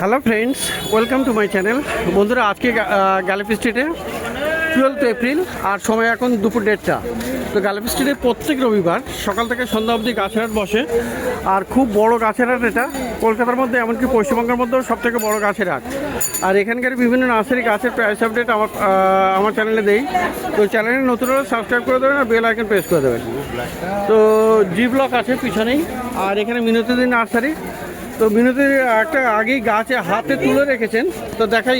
Hello friends, welcome to my channel. বন্ধুরা, আজকে গ্যালাপি স্ট্রিটে 12 এপ্রিল আর সময় এখন দুপুর 1:30। তো গ্যালাপি স্ট্রিটে প্রত্যেক রবিবার সকাল থেকে সন্ধ্যা অবধি গাছের হাট বসে। আর খুব বড় গাছের হাট এটা, কলকাতার মধ্যে এমনকি পশ্চিমবঙ্গের মধ্যেও সবথেকে বড় গাছের হাট। আর এখানকার বিভিন্ন নার্সারি গাছের প্রাইস আপডেট আমার চ্যানেলে দেই। তো চ্যানেলে নতুন হলে সাবস্ক্রাইব করে দেবেন আর বেল আইকন প্রেস করে দেবেন। তো জি ব্লক আছে পিছনেই, আর এখানে মিনতিদি নার্সারি। তো বিনোদের একটা আগেই গাছে হাতে তুলে রেখেছেন, তো দেখাই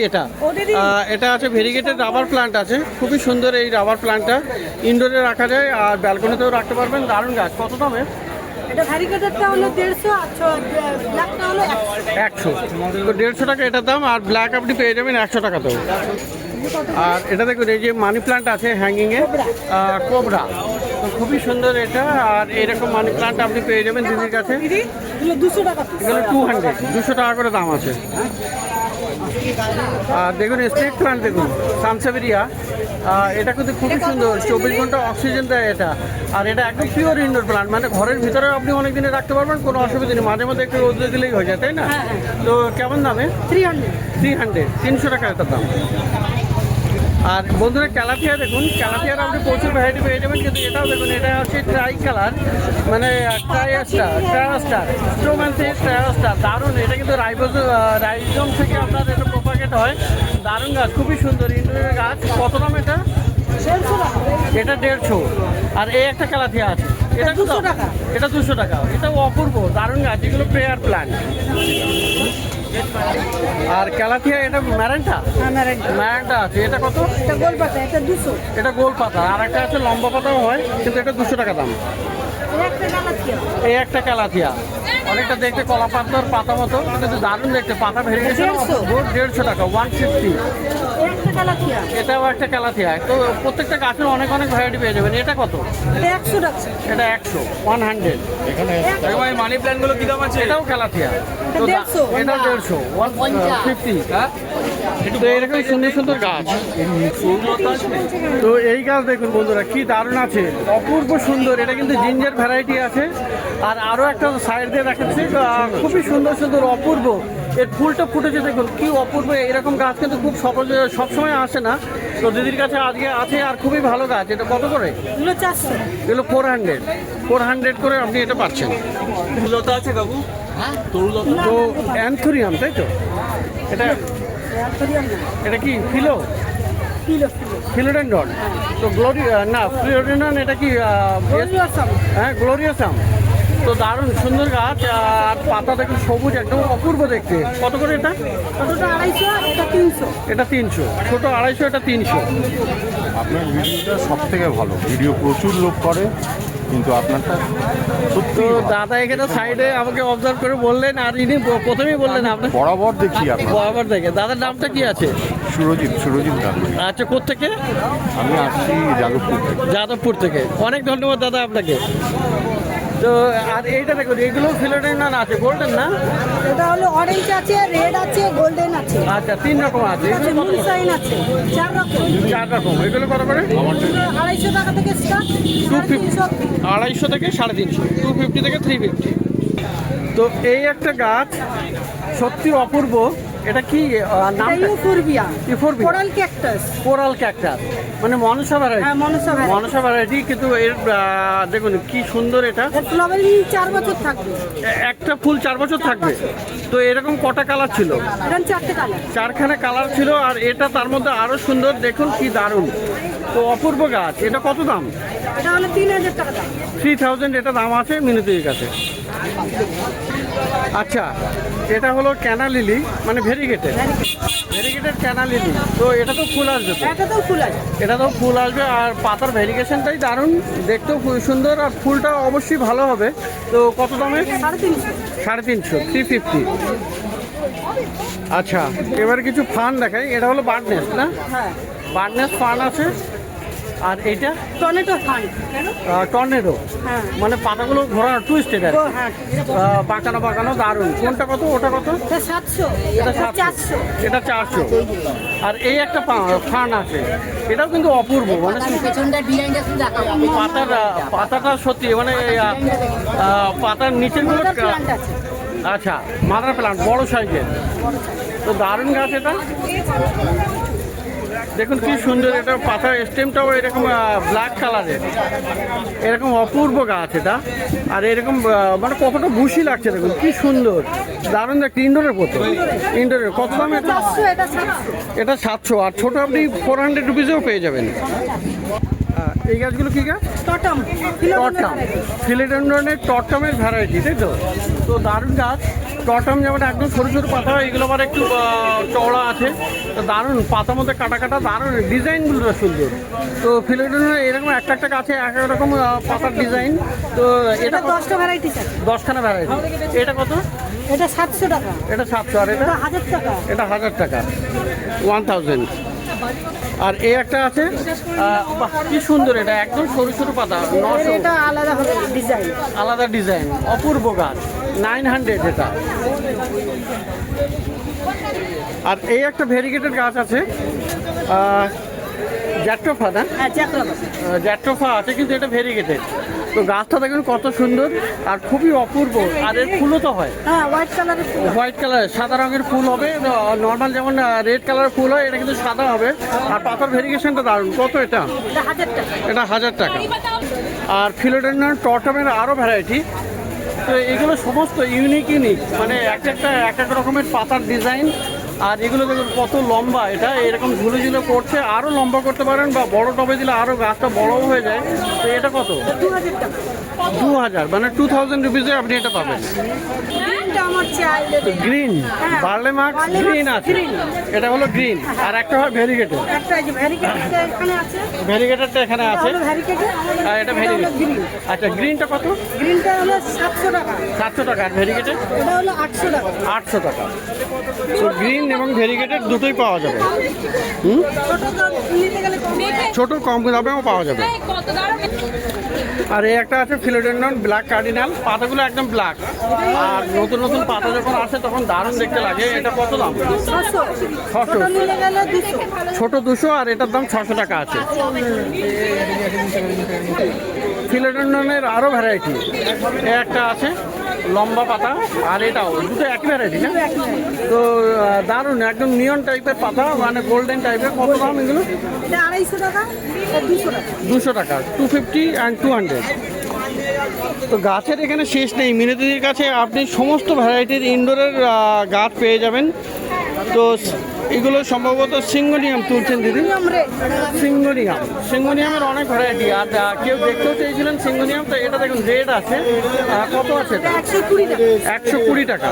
এটা আছে ভেরিগেটেড রাবার প্লান্ট আছে, খুবই সুন্দর এই রাবার প্লান্টটা। ইনডোরে রাখা যায় আর ব্যালকনিতেও রাখতে পারবেন। দারুণ গাছ। কত দামে? এটা ভ্যারিগেটেডটা হলো 150 আর ব্ল্যাকটা হলো 100। তো 150 টাকা এটার দাম, আর ব্ল্যাক আপনি পেয়ে যাবেন 100 টাকাতেও। আর এটা দেখুন, এই যে মানি প্লান্ট আছে হ্যাঙ্গিংয়ে, কোবরা, তো খুবই সুন্দর এটা। আর এরকম মানি প্লান্ট আপনি পেয়ে যাবেন দিদির কাছে। এগুলো 200 টাকা। এগুলো 200 টাকা করে দাম আছে। আর দেখুন স্নেক প্লান্ট, দেখুন সানসেভেরিয়া, এটা কিন্তু খুবই সুন্দর, 24 ঘন্টা অক্সিজেন দেয় এটা। আর এটা একদম পিওর ইনডোর প্লান্ট, মানে ঘরের ভিতরে আপনি অনেক দিনে রাখতে পারবেন, কোনো অসুবিধা নেই। মাঝে মধ্যে একটু রোদে দিলেই হয়ে যায়, তাই না? তো কেমন দামে? 300 টাকা এটার দাম। আর বন্ধুরা, ক্যালাথিয়া দেখুন, ক্যালাথিয়ার আপনি প্রচুর ভ্যারাইটি পেয়ে যাবেন। কিন্তু এটাও দেখুন, এটা হচ্ছে ট্রাই কালার, মানে ট্রায়াস্টার, স্ট্রোম্যান্সিস ট্রায়াস্টার। দারুণ, এটা কিন্তু রাইজম থেকে আপনার এটা প্রোপাগেট হয়। দারুণ গাছ, খুবই সুন্দর ইনডোরের গাছ। কত দাম এটা? 150 টাকা। এটা 150। আর এই একটা ক্যালাথিয়া আছে, এটা 200 টাকা। এটা 200 টাকা। এটাও অপূর্ব দারুণ গাছ, এগুলো প্রেয়ার প্ল্যান্ট। আর ক্যালাথিয়া এটা ম্যারেন্টা আছে, এটা কত? এটা গোল পাতা, এটা 200। এটা গোল পাতা। আর একটা আছে লম্বা পাতাও হয়, কিন্তু এটা 200 টাকা দাম। এই একটা ক্যালাথিয়া, অনেকটা দেখতে কলা পাতার পাতা মতো, কিন্তু দারুণ দেখতে। পাতা ভেঙে গেছে। 150 টাকা, 150। এটাও একটা ক্যালাথিয়া। তো প্রত্যেকটা গাছের অনেক ভ্যারাইটি পেয়ে যাবেন। এটা কত? এটা 100 টাকা। এটা 100। এখানে মানি প্ল্যান্ট গুলো কি দাম আছে? এটাও ক্যালাথিয়া। তো এটা 150, 150। তো এরকম সুন্দর সুন্দর গাছ। তো এই গাছ দেখুন বন্ধুরা, কি দারুণ আছে, অপূর্ব সুন্দর। এটা কিন্তু জিঞ্জার ভ্যারাইটি আছে। আর আরও একটা সাইড দিয়ে দেখাচ্ছি, খুবই সুন্দর সুন্দর অপূর্ব। এর ফুলটা ফুটেছে দেখুন, কি অপূর্ব। এরকম গাছ কিন্তু খুব সবসময় আসে না। তো দিদির কাছে আজকে আছে, আর খুবই ভালো গাছ। এটা কত করে? এগুলো 400। এগুলো 400 করে আপনি এটা পাচ্ছেন। তরুলতা আছে কাকু? তো অ্যান্থোরিয়াম, তাই তো? এটা কি ফিলোডেন্ড্রন? তো ফিলোডেন্ড্রন এটা কি? হ্যাঁ, গ্লোরিয়াসাম। তো দারুণ সুন্দর গাছ। আর পাতা দেখুন সবুজ, একদম অপূর্ব দেখতে। কত করে এটা? ছোটটা 250, এটা 300। এটা 300। ছোট 250, এটা 300। আপনার ভিডিওটা সব থেকে ভালো ভিডিও, প্রচুর লোক করে, কিন্তু আপনারটা সত্যি তো দাদা এখানে সাইডে আমাকে অবজার্ভ করে বললেন, আর ইনি প্রথমেই বললেন আপনার বরাবর দেখি আপনার। বরাবর দেখে। দাদার নামটা কি আছে? সুরজিৎ গাঙ্গুলি। আচ্ছা, কোত্থেকে? আমি আসছি যাদবপুর থেকে। অনেক ধন্যবাদ দাদা আপনাকে। তো আর এইটা দেখুন, এইগুলো ফিলোডেন্ড্রন আছে, গোল্ডেন না? এটা হলো অরেঞ্জ আছে, রেড আছে, গোল্ডেন আছে। আচ্ছা, 3 রকম আছে। আছে মুনশাইন আছে, 4 রকম। 4 রকম। এগুলো কত করে? 250 টাকা থেকে স্টার্ট। 250 থেকে 350, 250 থেকে 350। তো এই একটা গাছ সত্যি অপূর্ব। এটা কি নাম? ইউফোরবিয়া। কোরাল ক্যাকটাস, মানে মনসা ভ্যারাইটি। হ্যাঁ, মনসা ভ্যারাইটি। কিন্তু এর দেখুন কি সুন্দর এটা। ফ্লাওয়ারিং 4 বছর থাকবে। একটা ফুল 4 বছর থাকবে। তো এরকম কটা কালার ছিল? এখানে 4টে কালার। 4খানা কালার ছিল। আর এটা তার মধ্যে আরো সুন্দর, দেখুন কি দারুণ। তো অপূর্ব গাছ। এটা কত দাম? এটা হলো 3000 টাকা দাম। 3000 এটা দাম আছে মিনতির কাছে। আচ্ছা, এটা হলো ক্যানা লিলি, মানে ভেরিগেটেড ক্যানা লিলি। তো এটা তো ফুল আসবে তো? এটা তো ফুল আসবে। আর পাতার ভেরিগেশনটাই দারুণ, দেখতেও খুব সুন্দর। আর ফুলটা অবশ্যই ভালো হবে। তো কত দামে? 350, 350। আচ্ছা, এবার কিছু ফান দেখাই। এটা হলো বার্ডনেস, না? হ্যাঁ, বার্ডনেস ফান আছে। আর এইটা টর্নেডো। হ্যাঁ, মানে পাতাগুলো ঘোরানো, টুইস্টেড আর হ্যাঁ, বাঁকানো দারুণ। কোনটা কত? ওটা কত? এটা 700। এটা 700। এটা 400। আর এই একটা ফান আছে, এটাও কিন্তু অপূর্ব। মানে পাতাটা সত্যি, মানে পাতার নিচের গুলো আচ্ছা, মাদার প্লান্ট বড় সাইজের। তো দারুণ গাছ এটা, দেখুন কি সুন্দর। এটা পাতার স্টেমটাও এরকম ব্ল্যাক কালারের, এরকম অপূর্ব গাছ এটা। আর এরকম মানে কতটা বুশি লাগছে, দেখুন কি সুন্দর, দারুণ দেখতে। ইনডোরের কত, ইনডোরের কত দাম এটা? 400, এটা 700। এটা 700, আর ছোটো আপনি 400 রুপিসেও পেয়ে যাবেন। এই গাছগুলো কি গাছ? টটম, টটম, ফিলিডেন্ড্রনের টটমের ভ্যারাইটি, তাই তো? তো দারুণ গাছ। টটম যেমন একদম সরু সরু পাতা হয়, এগুলো আবার একটু চওড়া আছে। তো দারুণ, পাতার মধ্যে কাটা কাটা, দারুণ ডিজাইনগুলো সুন্দর। তো ফিলিডেন্ড্রন এরকম একটা একটা গাছে এক এক রকম পাতার ডিজাইন। তো এটা এটা 10টা ভ্যারাইটি আছে। 10খানা ভ্যারাইটি। এটা কত? এটা 700 টাকা। এটা 700, আর এটা? এটা 1000 টাকা। এটা 1000 টাকা, 1000। আর এই একটা আছে, বাহ কি সুন্দর, এটা একদম সরু সরু পাতা, 900, এটা আলাদা হবে ডিজাইন। আলাদা ডিজাইন, অপূর্ব গাছ, 900 এটা। আর এই একটা ভেরিগেটেড গাছ আছে, জ্যাট্রোফা না? হ্যাঁ, জ্যাকরব। জ্যাট্রোফা আছে, কিন্তু এটা ভেরিগেটেড। তো গাছটা দেখুন কত সুন্দর আর খুবই অপূর্ব। আর এর ফুলও তো হয় হ্যাঁ, হোয়াইট কালারের ফুল। হোয়াইট কালার, সাদা রঙের ফুল হবে। নর্মাল যেমন রেড কালারের ফুল হয়, এটা কিন্তু সাদা হবে। আর পাতার ভেরিগেশনটা দারুণ। কত এটা? এটা 1000 টাকা। এটা 1000 টাকা। আর ফিলোডেন্ড্রন টটমের আরও ভ্যারাইটি। তো এগুলো সমস্ত ইউনিক, মানে এক এক রকমের পাতার ডিজাইন। আর এগুলো দেখুন কত লম্বা, এটা এরকম ঝুলে ঝুলে করছে, আরও লম্বা করতে পারেন, বা বড় টবে দিলে আরও গাছটা বড়ও হয়ে যায়। তো এটা কত? 2000 টাকা। 2000, মানে 2000 রুপিসে আপনি এটা পাবেন। এটা আমার চাইলে গ্রিন, হ্যাঁ, বার্লে মার্ক বার্লে গ্রিন মার্ক আছে। গ্রিন। এটা হলো গ্রিন, আর একটা হয় ভেরিগেটেড। একটা এই যে ভ্যারিকেটটা এখানে আছে। ভেরিগেটেডটা এখানে আছে, হলো ভ্যারিকেটে। আর এটা ভেরিগেটেড। গ্রিন। আচ্ছা, গ্রিনটা কত? গ্রিনটা হলো 700 টাকা। 700 টাকা। আর ভেরিগেটেড? এটা হলো 800 টাকা। 800 টাকা। তো গ্রিন এবং ভেরিগেটেড দুটোই পাওয়া যাবে। ছোট দাম নিতে গেলে কম। ছোট কম দামেও পাওয়া যাবে। আর এই একটা আছে ফিলোডেন্ড্রন ব্ল্যাক কার্ডিনাল, পাতাগুলো একদম ব্ল্যাক। আর নতুন নতুন পাতা যখন আসে তখন দারুণ দেখতে লাগে। এটা কত দাম? 600। 600। ছোট নিতে গেলে 200। ছোট 200, আর এটার দাম 600 টাকা আছে। ফিলোডেন্ড্রনের আরও ভ্যারাইটি, একটা আছে লম্বা পাতা, আর এটাও দুটো একই ভ্যারাইটি না? তো দারুণ, একদম নিয়ন টাইপের পাতা, মানে গোল্ডেন টাইপের। কত দাম এগুলো? এটা 250 টাকা আর 200 টাকা। 200 টাকা, 250 অ্যান্ড 200। তো গাছের এখানে শেষ নেই। মিনতিদির কাছে আপনি সমস্ত ভ্যারাইটির ইনডোরের গাছ পেয়ে যাবেন। তো এগুলো সম্ভবত সিঙ্গোনিয়াম তুলছেন দিদি। সিঙ্গোনিয়ামের অনেক ভ্যারাইটি। আর কেউ দেখতেও চেয়েছিলেন সিঙ্গোনিয়াম, তো এটা দেখুন রেড আছে। কত আছে এটা? 120 টাকা। 120 টাকা।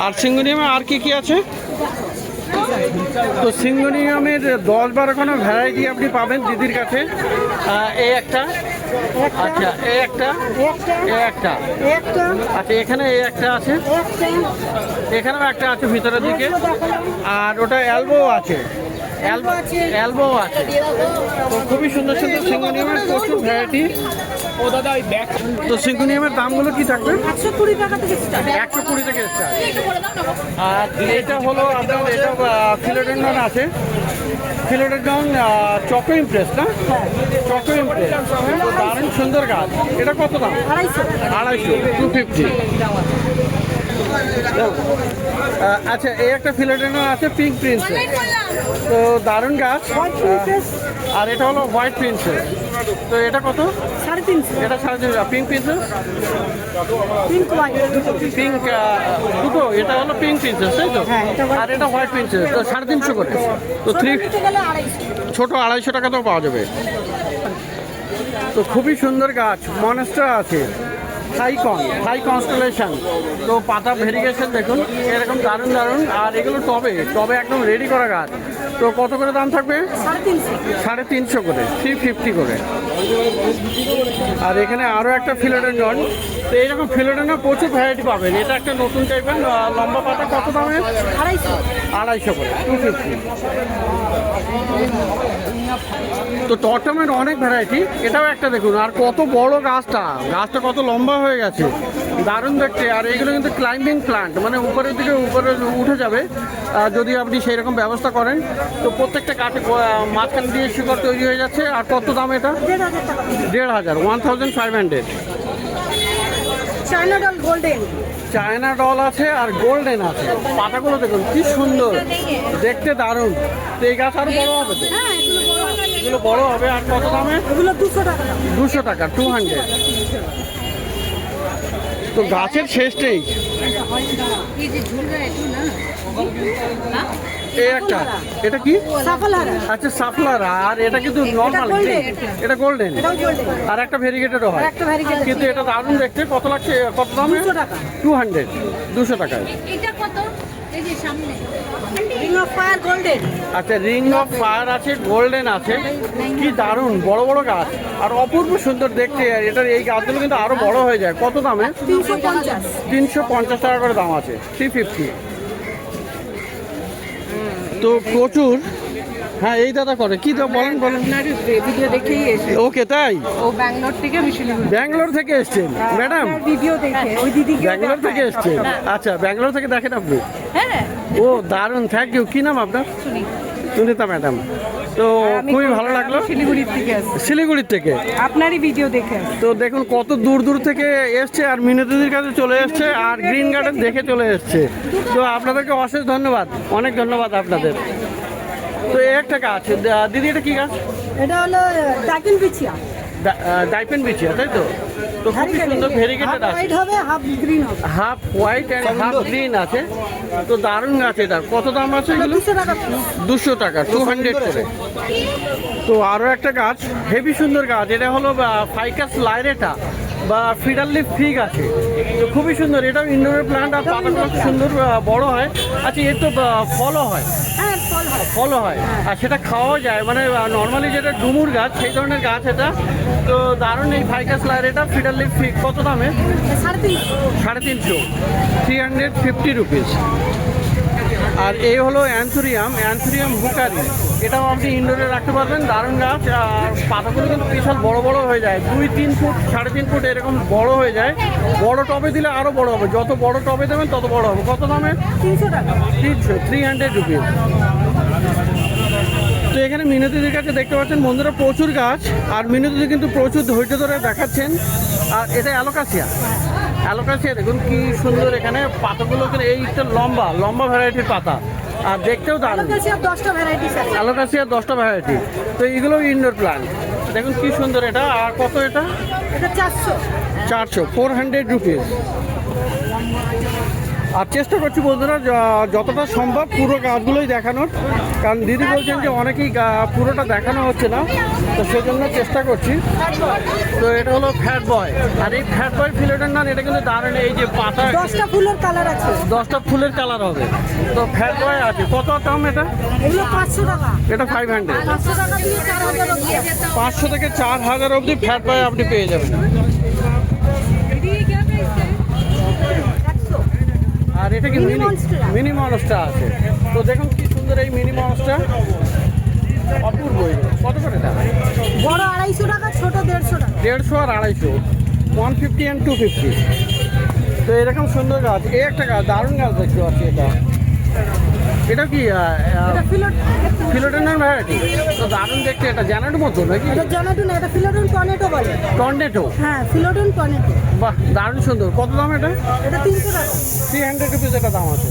আর সিঙ্গোনিয়ামে আর কি কি আছে? তো সিঙ্গোনিয়ামের 10-12খানা ভ্যারাইটি আপনি পাবেন দিদির কাছে। এই একটা, আচ্ছা এই একটা, এই একটা, আচ্ছা এখানে এই একটা আছে, এখানেও একটা আছে ভিতরের দিকে। আর ওটা অ্যালবো আছে, অ্যালবো আছে। তো খুবই সুন্দর সুন্দর সিঙ্গোনিয়ামের প্রচুর ভ্যারাইটি। ও দাদা ওই ব্যাগ। তো সিঙ্গোনিয়ামের দামগুলো কি থাকবে? 120 টাকা থেকে স্টার্ট। 120 থেকে স্টার্ট। আর এটা হলো আপনার, এটা ফিলোডেন্ড্রন আছে। ফিলোডেন্ড্রন চকো ইমপ্রেস না? চকো ইমপ্রেস, তো দারুণ সুন্দর গাছ। এটা কত দাম? 250, 250। আচ্ছা, এই একটা ফিলোডেন্ড্রন আছে পিঙ্ক প্রিন্সেস, তো দারুণ গাছ। আর এটা হলো হোয়াইট প্রিন্সেস, তো এটা কত? 350। এটা 350। Pink princess, pink white pink দুটো। এটা হলো পিঙ্ক প্রিন্সেস, তাই তো? হ্যাঁ, এটা white আর এটা হোয়াইট প্রিন্সেস, তো 350 করে। তো নিতে গেলে 250। ছোট 250 টাকাতেও পাওয়া যাবে। তো খুবই সুন্দর গাছ। মনস্টার আছে, হাই কনস্টেলেশন। তো পাতা ভেরিগেশন দেখুন এরকম দারুণ দারুণ। আর এগুলো টবে টবে একদম রেডি করা গাছ। তো কত করে দাম থাকবে? 350। 350 করে, 350 করে। আর এখানে আরও একটা ফিলোডেন্ড্রন। তো এইরকম ফিলোডেন্ড্রন প্রচুর ভ্যারাইটি পাবেন। এটা একটা নতুন টাইপের লম্বা পাতা। কত দামে? 250 করে, 250। তো টটমের অনেক ভ্যারাইটি। এটাও একটা দেখুন, আর কত বড় গাছটা, গাছটা কত লম্বা হয়ে গেছে, দারুণ দেখতে। আর এগুলো কিন্তু ক্লাইম্বিং প্লান্ট, মানে উপরের দিকে উপরে উঠে যাবে যদি আপনি সেই রকম ব্যবস্থা করেন। তো প্রত্যেকটা কাঠে মাঝখান দিয়ে শিকড় তৈরি হয়ে যাচ্ছে। আর কত দাম এটা? 1500 টাকা। 1500, 1500। China doll golden. China doll আছে আর গোল্ডেন আছে। পাতাগুলো দেখুন কি সুন্দর, দেখতে দারুণ। তো এই গাছ আরো বড় হবে তো? হ্যাঁ, এগুলো বড় হবে। আর কত দামে? এগুলো 200 টাকা দাম। 200 টাকা, 200। তো গাছের শেষটাই এই একটা, এটা কি? সাফালারা। আচ্ছা সাফলারা। আর এটা কিন্তু নর্মাল, golden। এটা গোল্ডেন। এটাও গোল্ডেন। আর একটা ভেরিগেটেডও হয়, আর একটা variegated। কিন্তু এটা দারুণ দেখতে। কত লাগছে, কত দামে? 200 টাকা। 200 টাকায়। এটা কত? এই যে সামনে রিং অফ ফায়ার গোল্ডেন। আচ্ছা রিং অফ ফায়ার আছে, গোল্ডেন আছে। কি দারুণ বড় বড় গাছ আর অপূর্ব সুন্দর দেখতে। আর এটার এই গাছগুলো কিন্তু আরো বড় হয়ে যায়। কত দামে? 350। 350 টাকা করে দাম আছে, 350। তো প্রচুর। হ্যাঁ এই দাদা করে কি দাম বলেন বলেন। আপনার ভিডিও দেখেই এসে ওকে তাই? ও ব্যাঙ্গালোর থেকে আমি শিলিগুড়ি ব্যাঙ্গালোর থেকে এসছেন ম্যাডাম? আপনার ভিডিও দেখে ওই দিদিকে ব্যাঙ্গালোর থেকে এসছেন? আচ্ছা ব্যাঙ্গালোর থেকে দেখেন আপনি? হ্যাঁ ও দারুণ, থ্যাংক ইউ। কি নাম আপনার? শুনি সুনিতা ম্যাডাম। তো আমি খুবই ভালো লাগলো। শিলিগুড়ির থেকে আসছি শিলিগুড়ির থেকে? আপনারই ভিডিও দেখে আসছি। তো দেখুন কত দূর দূর থেকে এসছে আর মিনতিদির কাছে চলে এসছে আর গ্রিন গার্ডেন দেখে চলে এসছে। তো আপনাদেরকে অশেষ ধন্যবাদ, অনেক ধন্যবাদ আপনাদের। তো এই একটা গাছ দিদি, এটা কি গাছ? এটা হলো ডাকিন বিছিয়া। ডাইপেন বিচিয়া, তাই তো? তো খুবই সুন্দর ভেরিগেটেড আছে। হোয়াইট হবে, হাফ গ্রিন হবে। Half white and half green আছে। তো দারুণ গাছ এটা। কত দাম আছে এগুলো? 200 টাকা piece। 200 টাকা, 200 করে। তো আরও একটা গাছ, হেভি সুন্দর গাছ। এটা হলো ফাইকাস লাইরেটা বা ফিডার লিফ ফিগ আছে। তো খুবই সুন্দর। এটাও ইনডোরের প্লান্ট আর পাতাগুলো খুব সুন্দর বড় হয়। আচ্ছা এর তো ফলও হয়? হ্যাঁ, ফল হয়। ফলও হয় আর সেটা খাওয়াও যায়। মানে নর্মালি যেটা ডুমুর গাছ সেই ধরনের গাছ এটা। তো দারুণ এই ফাইকাস লাইরেটা ফিডার লিফ ফিগ। কত দামে? 350। 350, 350 রুপিস। আর এই হলো অ্যান্থুরিয়াম হুকারি। এটাও আপনি ইনডোরে রাখতে পারবেন। দারুণ গাছ। আর পাতাগুলো কিন্তু বিশাল বড় বড় হয়ে যায়, 2-3 ফুট 3.5 ফুট এরকম বড় হয়ে যায়। বড় টবে দিলে আরও বড় হবে। যত বড় টবে দেবেন তত বড় হবে। কত দামে? 300 টাকা। 300 রুপিস। তো এখানে মিনতিদির কাছে দেখতে পাচ্ছেন বন্ধুরা প্রচুর গাছ। আর মিনতিদি কিন্তু প্রচুর ধৈর্য ধরে দেখাচ্ছেন। আর এটা অ্যালোকাসিয়া। দেখুন কি সুন্দর। এখানে পাতাগুলো কিন্তু এইটা লম্বা লম্বা ভ্যারাইটির পাতা আর দেখতেও দারুণ। অ্যালোকাসিয়ার 10টা ভ্যারাইটিস আছে। অ্যালোকাসিয়ার 10টা ভ্যারাইটি। তো এগুলো ইনডোর প্ল্যান্ট। দেখুন কি সুন্দর এটা। আর কত এটা? এটা 400। 400 রুপিস। আর চেষ্টা করছি বন্ধুরা যতটা সম্ভব পুরো গাছগুলোই দেখানোর। কারণ দিদি বলছেন যে অনেকেই পুরোটা দেখানো হচ্ছে না, তো সেজন্য চেষ্টা করছি। তো এটা হলো ফ্যাট বয়। আর এই ফ্যাট বয় ফিলোডেন্ড্রন এটা কিন্তু দারুণ। এই যে পাতা 10টা ফুলের কালার আছে। 10টা ফুলের কালার হবে। তো ফ্যাট বয় আছে। কত দাম এটা? এগুলো 500 টাকা। এটা 500। 500 টাকা দিয়ে 4000 অবধি আছে। 500 থেকে 4000 অবধি ফ্যাট বয় আপনি পেয়ে যাবেন। 100। আর এটা কি Mini monstera। মিনি মনস্টার আছে। তো দেখুন কি সুন্দর এই মিনি মনস্টার, অপূর্ব। কত করে এটা? বড় 250 টাকা, ছোট 150 টাকা। 150 আর 250, 150 and 250। তো এরকম সুন্দর গাছ। এই একটা গাছ দারুণ গাছ দেখতে পাচ্ছি। এটা কি এটা ফিলোডেন্ড্রন ভ্যারাইটি? তো দারুণ দেখতে। এটা জানার মতো নাকি? এটা জনাডু না, এটা ফিলোডন টর্নেডো বলে। টর্নেটো? হ্যাঁ, ফিলোডন টর্নেডো। বাহ দারুণ সুন্দর। কত দাম এটা? এটা 300 টাকা। 300 রুপিস এটা দাম আছে।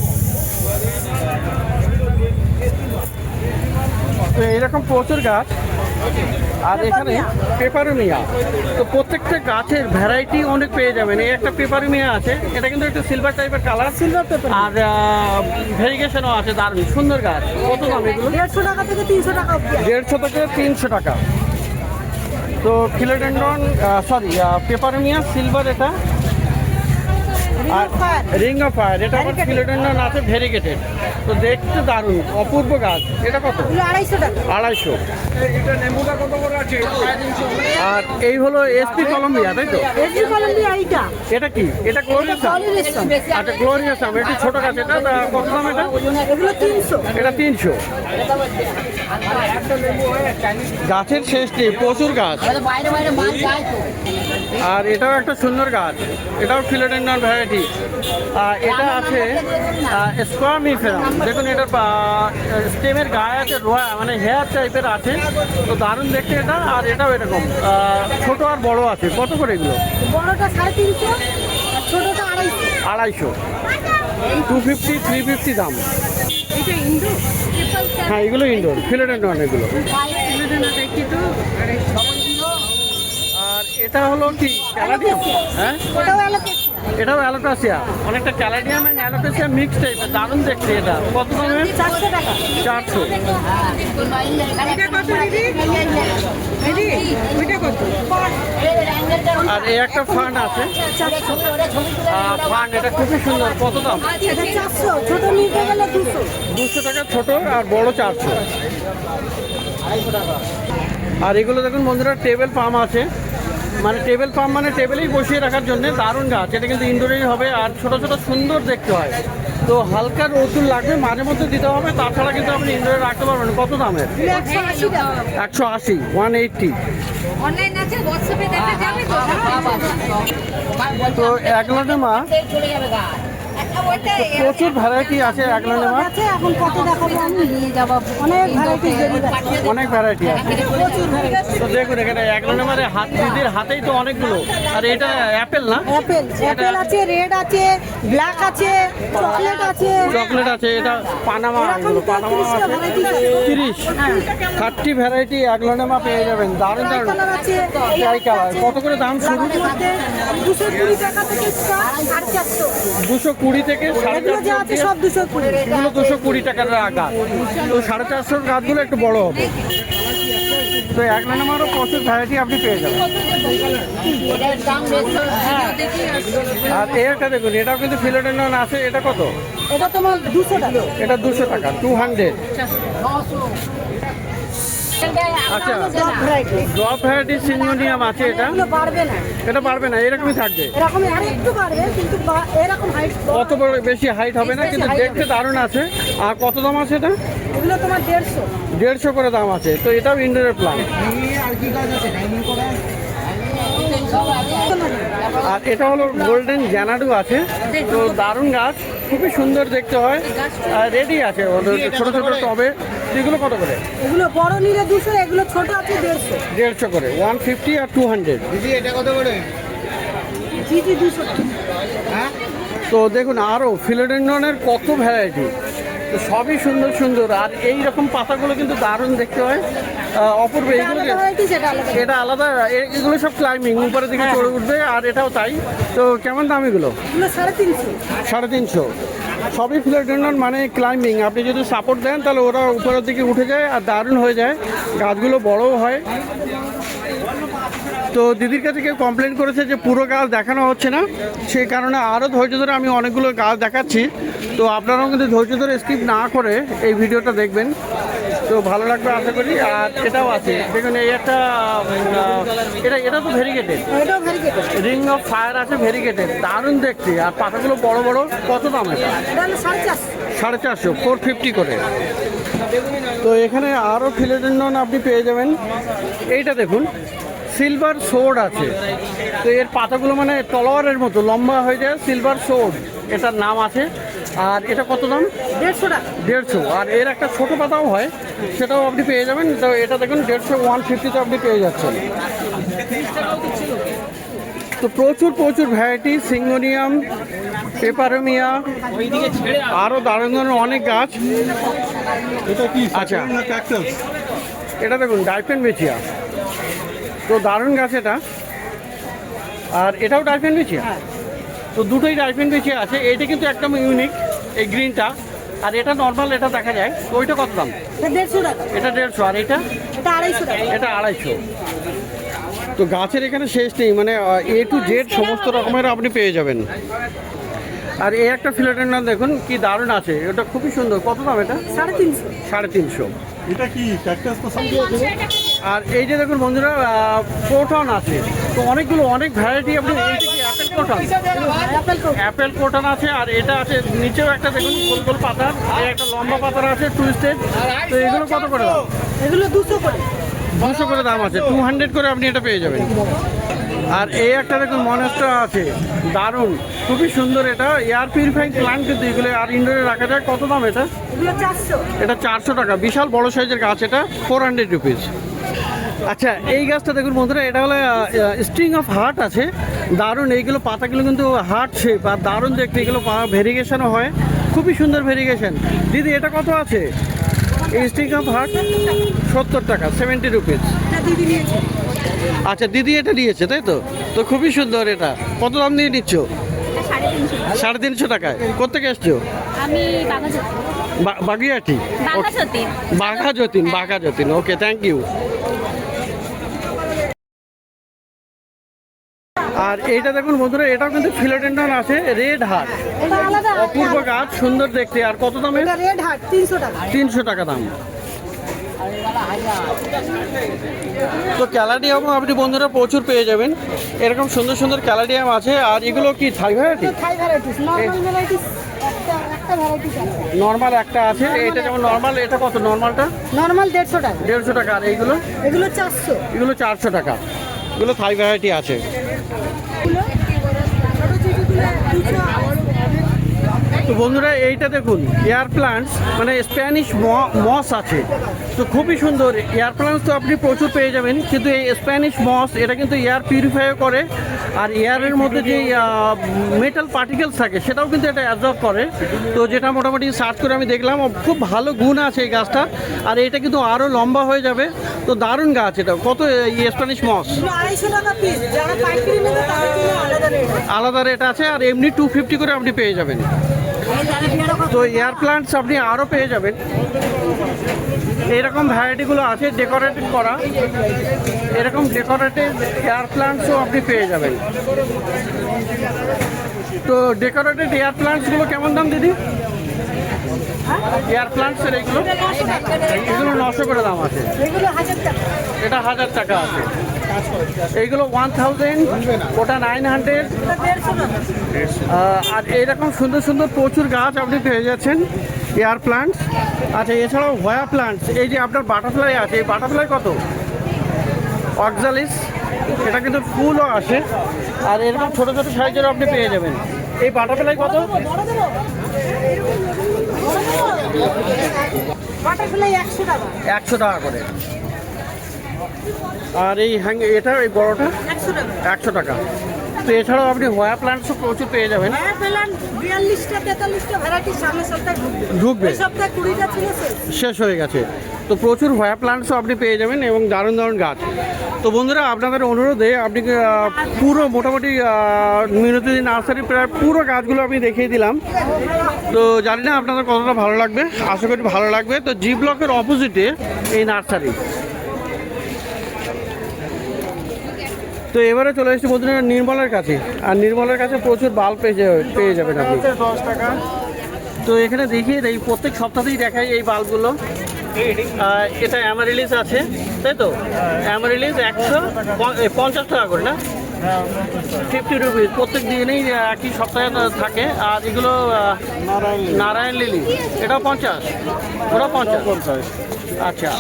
তো এইরকম প্রচুর গাছ। আর এখানে পেপারোনিয়া। তো প্রত্যেকটা গাছের ভ্যারাইটি অনেক পেয়ে যাবেন। এই একটা পেপারোনিয়া আছে, এটা কিন্তু একটু সিলভার টাইপের কালার। Silver paper. আর ভেরিগেশনও আছে। দারুণ সুন্দর গাছ। কত দাম এগুলো? 150 টাকা থেকে 300 টাকা অবধি আছে। 150 থেকে 300 টাকা। তো ফিলোডেন্ড্রন পেপারোনিয়া সিলভার এটা। আর রিং অফ ফায়ার এটা আবার ফিলোডেন্ড্রন আছে ভেরিগেটেড। তো দেখতে দারুণ, অপূর্ব গাছ। এটা কত? এগুলো 250 টাকা। 250। আর এই হলো এসপি কলম্বিয়া, তাই তো? এসি কলম্বিয়া এইটা। এটা কি? এটা গ্লোরিয়াসাম? Gloriosum। আচ্ছা গ্লোরিয়াসাম, একটু ছোট গাছ। এটা কত দাম এটা? এগুলো 300। এটা 300। গাছের শেষ নেই, প্রচুর গাছ। বাইরে বাইরে মাল যায় তো। আর এটাও একটা সুন্দর গাছ। এটাও ফিলোডেন্ড্রন ভ্যারাইটি। এটা আছে স্কোয়ামিফেরাম। দেখুন এটা স্টেমের গায়ে আছে রোয়া, মানে হেয়ার টাইপের আছে। তো দারুণ দেখতে এটা। আর এটাও এরকম ছোট আর বড় আছে। কত করে এগুলো? বড়টা 350 আর ছোটটা 250 250 250 350 দাম। এটা ইন্দু হ্যাঁ এগুলো ইনডোর ফিলোডেন্ড্রন এগুলো। দেখি তো আর এটা হলো কি ক্যালাডিয়াম? হ্যাঁ ওটাও অ্যালোকেশন। এটাও অ্যালোকাসিয়া, অনেকটা ক্যালাডিয়াম অ্যান্ড অ্যালোকাসিয়া মিক্স টাইপের, দারুণ দেখতে। এটা কত দামের? 400 টাকা। 400। এটা কত দিদি? দিদি ওইটা কত? আর এই একটা ফান্ড আছে, ফান্ড এটা খুবই সুন্দর। কত দাম? এটা 400, ছোট নিতে গেলে 200। 200 টাকা ছোট আর বড় 400। আর এগুলো দেখুন বন্ধুরা টেবিল পাম আছে, মানে টেবিল পাম মানে টেবিলেই বসিয়ে রাখার জন্য দারুণ গাছ। এটা কিন্তু ইনডোরেই হবে আর ছোট ছোট সুন্দর দেখতে হয়। তো হালকা রোদুর লাগবে, মাঝে মধ্যে দিতে হবে, তাছাড়া কিন্তু আপনি ইনডোরে রাখতে পারবেন। কত দামের? 180 টাকা। 180 180। অনলাইন আছে হোয়াটসঅ্যাপে দেখা যাবে তো। তো অ্যাগলোনেমা চলে যাবে গা প্রচুর ভ্যারাইটি আছে অ্যাগলোনেমা, আছে এখন কত দেখাবো আমি? নিয়ে যাবো অনেক ভ্যারাইটি অনেক ভ্যারাইটি আছে। প্রচুর ভ্যারাইটি। তো দেখুন এখানে অ্যাগলোনেমার হাত দিদির হাতেই তো অনেকগুলো। আর এটা অ্যাপেল না? অ্যাপেল আছে, রেড আছে, ব্ল্যাক আছে, চকলেট আছে। চকলেট আছে, এটা পানামা। এরকম এগুলো পানামা 30 টা আছে। ভ্যারাইটি আছে। 30 ভ্যারাইটি অ্যাগলোনেমা পেয়ে যাবেন, দারুণ দারুণ। কালার আছে, ট্রাই কালার কত করে দাম শুরু? ব্ল্যাকের মধ্যে 220 টাকা থেকে স্টার্ট, 450। 220 থেকে এগুলো যা আছে 450। সব 220। এগুলো 220 টাকার গাছ। তো 450 গাছগুলো একটু বড় হবে। তো অ্যাগলোনেমারও প্রচুর ভ্যারাইটি আপনি পেয়ে যাবেন। এটার দাম বেশি আর এই একটা দেখুন, এটাও কিন্তু ফিলোডেন্ড্রন আছে। এটা কত? এটা তোমার 200 টাকা। এটা 200 টাকা 200। আচ্ছা সব ভ্যারাইটি। ড্রপ ভ্যারাইটি সিঙ্গোনিয়াম আছে। এটা এগুলো বাড়বে না, এটা পারবে না, এরকমই থাকবে। এরকম আর একটু বাড়বে কিন্তু এরকম হাইট। কত বড় বেশি হাইট হবে না, কিন্তু দেখতে দারুণ আছে। আর কত দাম আছে এটা? এগুলো তোমার 150। 150 করে দাম আছে। তো এটাও ইনডোরের প্ল্যান্ট। আর এটা হলো গোল্ডেন জ্যানাডু আছে। তো দারুণ গাছ, খুবই সুন্দর দেখতে হয়। আর রেডি আছে ওদের ছোট ছোট টবে। এগুলো কত করে? এগুলো বড় নিলে 200, এগুলো ছোট আছে 150। 150 করে 150 আর 200। জি 200 টাকা। তো দেখুন আরও ফিলোডেন্ড্রনের কত ভ্যারাইটি, তো সবই সুন্দর সুন্দর। আর এই রকম পাতাগুলো কিন্তু দারুণ দেখতে হয়, অপূর্ব। এইগুলো আলাদা ভ্যারাইটি, সেটা আলাদা। এটা আলাদা, এগুলো সব ক্লাইম্বিং উপরের দিকে চড়ে উঠবে। আর এটাও তাই। তো কেমন দাম এগুলো? এগুলো 350। 350। সবই ফিলোডেন্ড্রন মানে ক্লাইম্বিং। আপনি যদি সাপোর্ট দেন তাহলে ওরা উপরের দিকে উঠে যায় আর দারুণ হয়ে যায়, গাছগুলো বড়ও হয়। তো দিদির কাছে কেউ কমপ্লেন করেছে যে পুরো গাছ দেখানো হচ্ছে না, সেই কারণে আরও ধৈর্য ধরে আমি অনেকগুলো গাছ দেখাচ্ছি। তো আপনারাও কিন্তু ধৈর্য ধরে স্কিপ না করে এই ভিডিওটা দেখবেন, তো ভালো লাগবে আশা করি। আর এটাও আছে দেখুন, এই একটা এটা তো ভেরিগেটেড, এটাও ভ্যারাইটি। রিং অফ ফায়ার আছে, ভেরিগেটেড, দারুণ দেখতে। আর পাতাগুলো বড় বড়। কত দাম এটা? এটা হলো 450। 450 450 করে। তো এখানে আরও ফিলোডেন্ড্রন আপনি পেয়ে যাবেন। এইটা দেখুন সিলভার সোর্ড আছে। তো এর পাতাগুলো মানে তলোয়ারের মতো লম্বা হয়ে যায়, সিলভার সোর্ড এটার নাম আছে। আর এটা কত দাম? 150 টাকা। 150। আর এর একটা ছোট পাতাও হয়, সেটাও আপনি পেয়ে যাবেন। তো এটা দেখুন 150 150-তে আপনি পেয়ে যাচ্ছেন। তো প্রচুর প্রচুর ভ্যারাইটি, সিঙ্গোনিয়াম, পেপারোমিয়া, আরও দারুণ দারুণ অনেক গাছ। এটা কি আচ্ছা। ক্যাকটাস? এটা দেখুন ডাইফেনবেচিয়া, তো দারুণ গাছ এটা। আর এটাও ডাইফেনবেচিয়া। তো দুটোই ডাইফেনবেচিয়া আছে। এইটা কিন্তু একদম ইউনিক, এই গ্রিনটা। আর এটা নর্মাল, এটা দেখা যায়। তো ওইটা কত দাম? এটা 150 টাকা। এটা 150। আর এটা? এটা 250 টাকা। এটা 250। তো গাছের এখানে শেষ নেই, মানে A to Z সমস্ত রকমের আপনি পেয়ে যাবেন। আর এই একটা ফিলোডেন্ড্রন দেখুন কি দারুণ আছে, এটা খুবই সুন্দর। কত দাম এটা? 350। 350। এটা কি ক্যাকটাস? তো আর এই যে দেখুন বন্ধুরা ক্রোটন আছে। তো অনেকগুলো অনেক ভ্যারাইটি আপনি। এইটা কি apple croton? Apple coat. Apple croton আছে। আর এটা আছে নিচেও একটা দেখুন গোল গোল পাতার, এই একটা লম্বা পাতার আছে টুইস্টেড। তো এগুলো কত করে দাম? এগুলো 200 করে। 200 করে দাম আছে, 200 করে আপনি এটা পেয়ে যাবেন। আর এই একটা দেখুন মনস্টার আছে, দারুণ, খুবই সুন্দর। এটা এয়ার পিউরিফাইং প্লান্ট কিন্তু এগুলো। আর ইনডোরে রাখা যায়। কত দাম এটা? এগুলো 400। এটা 400 টাকা, বিশাল বড় সাইজের গাছ। এটা 400 রুপিস। আচ্ছা এই গাছটা দেখুন বন্ধুরা, এটা হলো স্ট্রিং অফ হার্ট আছে। দারুণ, এইগুলো পাতাগুলো কিন্তু হার্ট শেপ আর দারুণ দেখতে, এগুলো ভেরিগেশনও হয়, খুবই সুন্দর ভেরিগেশন। দিদি এটা কত আছে? এই স্টিক অফ হার্ট 70 টাকা, 70 রুপিস। এটা দিদি নিয়েছে। আচ্ছা, দিদি এটা নিয়েছে তাই তো? তো খুবই সুন্দর। এটা কত দাম দিয়ে নিচ্ছ? 350 টাকায়। কোথেকে এসছো? আমি বাঘাযতীন। বাগুইয়াটি? বাঘাযতীন। বাঘাযতীন। ওকে, থ্যাংক ইউ। আর এইটা দেখুন বন্ধুরা, এটাও কিন্তু ফিলোডেন্ড্রন আছে, রেড হার্ট, এটা আলাদা। অপূর্ব গাছ, সুন্দর দেখতে। আর কত দামে? এটা রেড হার্ট 300 টাকা। 300 টাকা দাম। তো ক্যালাডিয়ামও আপনি বন্ধুরা প্রচুর পেয়ে যাবেন, এরকম সুন্দর সুন্দর ক্যালাডিয়াম আছে। আর এগুলো কি থাই ভ্যারাইটি? থাই ভ্যারাইটিস, নরমাল ভ্যারাইটিস একটা ভ্যারাইটিস আছে। নর্মাল একটা আছে, এটা যেমন নর্মাল। এটা কত নর্মালটা? নরমাল 150 টাকা। 150 টাকা। আর এইগুলো? এগুলো 400। এগুলো 400 টাকা। এগুলো থাই ভ্যারাইটি আছে। তো বন্ধুরা এইটা দেখুন, এয়ার প্লান্টস, মানে স্প্যানিশ মস আছে। তো খুবই সুন্দর এয়ার প্লান্টস, তো আপনি প্রচুর পেয়ে যাবেন। কিন্তু এই স্প্যানিশ মস এটা কিন্তু এয়ার পিউরিফাই করে, আর এয়ারের মধ্যে যে মেটাল পার্টিকেলস থাকে সেটাও কিন্তু এটা অ্যাবজর্ব করে। তো যেটা মোটামুটি সার্চ করে আমি দেখলাম, খুব ভালো গুণ আছে এই গাছটা। আর এটা কিন্তু আরও লম্বা হয়ে যাবে। তো দারুণ গাছ এটা। কত স্প্যানিশ মস? 250 টাকা পিস। যারা পাইকারি নেবে তাদের জন্য আলাদা রেট। আলাদা রেট আছে। আর এমনি 250 করে আপনি পেয়ে যাবেন। তো এয়ার প্লান্টস আপনি আরও পেয়ে যাবেন। এরকম ভ্যারাইটিগুলো আছে ডেকোরেটেড করা, এরকম ডেকোরেটেড এয়ার প্লান্টসও আপনি পেয়ে যাবেন। তো ডেকোরেটেড এয়ার প্লান্টসগুলো কেমন দাম দিদি? এয়ার প্লান্টসের এগুলো 900 করে দাম আছে। এগুলো 1000 টাকা। এটা 1000 টাকা আছে। এইগুলো 1000, ওটা 900। এটা 150 টাকা। আর এইরকম সুন্দর সুন্দর প্রচুর গাছ আপনি পেয়ে যাচ্ছেন, এয়ার প্লান্টস। আচ্ছা, এছাড়াও হোয়া প্লান্টস, এই যে আপনার বাটারফ্লাই আছে, এই বাটারফ্লাই কত? অক্সালিস, এটা কিন্তু ফুলও আসে। আর এরকম ছোটো ছোটো সাইজেরও আপনি পেয়ে যাবেন। এই বাটারফ্লাই কত? বাটারফ্লাই 100 টাকা। 100 টাকা করে। আর এই এটা এই বড়টা 100 টাকা। 100 টাকা। তো এছাড়াও আপনি হোয়া প্লান্টসও প্রচুর পেয়ে যাবেন। হ্যাঁ, পেলাম 42টা 43টা ভ্যারাইটি সামনের সপ্তাহে ঢুকবে। এই সপ্তাহে 20টা ছিল শেষ হয়ে গেছে। তো প্রচুর হোয়া প্লান্টসও আপনি পেয়ে যাবেন এবং দারুণ দারুণ গাছ। তো বন্ধুরা, আপনাদের অনুরোধে আপনি পুরো মোটামুটি মিনতি নার্সারি প্রায় পুরো গাছগুলো আমি দেখিয়ে দিলাম। তো জানি না আপনাদের কতটা ভালো লাগবে, আশা করি ভালো লাগবে। তো জি ব্লকের অপোজিটে এই নার্সারি। তো এবারে চলে এসেছি বন্ধুরা নির্মলের কাছে। আর নির্মলের কাছে প্রচুর বাল্ব পেয়ে যাবেন আপনি। 10 টাকা। তো এখানে দেখিয়ে দেয়, প্রত্যেক সপ্তাহেই দেখাই এই বাল্বগুলো। এটা অ্যামারিলিস আছে তাই তো? অ্যামারিলিস 150 টাকা করে না? 50 রুপিস। প্রত্যেক দিনেই একই সপ্তাহে থাকে। আর এগুলো নারায়ণ লিলি, এটাও 50, ওটাও 50। আচ্ছা,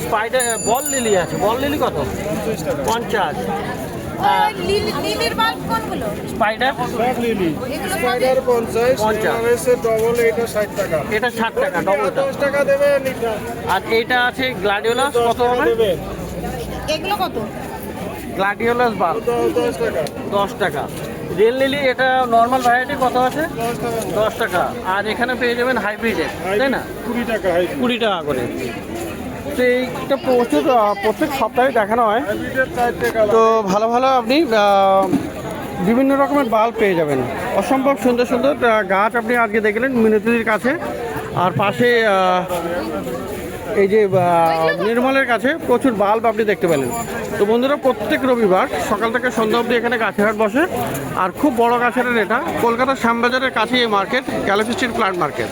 স্পাইডার বল লিলি আছে, বল লিলি কত? 50। লিলির বাল্ব কোনগুলো? Spider spider 50, 50। ডবল এটা 60 টাকা। এটা 60 টাকা ডবলটা। 10 টাকা দেবেন এটা। আর এইটা আছে গ্লাডিওলাস, কত হবে? এগুলো কত? গ্লাডিওলাস বাল্ব 10 টাকা। 10 টাকা। রেল লিলি এটা নর্মাল ভ্যারাইটি কত আছে? 10 টাকা। আর এখানে পেয়ে যাবেন হাইব্রিডের, তাই না? 20 টাকা। 20 টাকা করে। তো এইটা প্রত্যেক সপ্তাহে দেখানো হয়। হাইব্রিডের 4 টাকা। তো ভালো ভালো আপনি বিভিন্ন রকমের বাল্ব পেয়ে যাবেন। অসম্ভব সুন্দর সুন্দর গাছ আপনি আজকে দেখলেন মিনতির কাছে। আর পাশে এই যে নির্মলের কাছে প্রচুর বাল্ব আপনি দেখতে পেলেন। তো বন্ধুরা, প্রত্যেক রবিবার সকাল থেকে সন্ধ্যা অবধি এখানে গাছের হাট বসে। আর খুব বড় গাছের এটা কলকাতার শ্যামবাজারের কাছে এই market, Galaxy street plant market.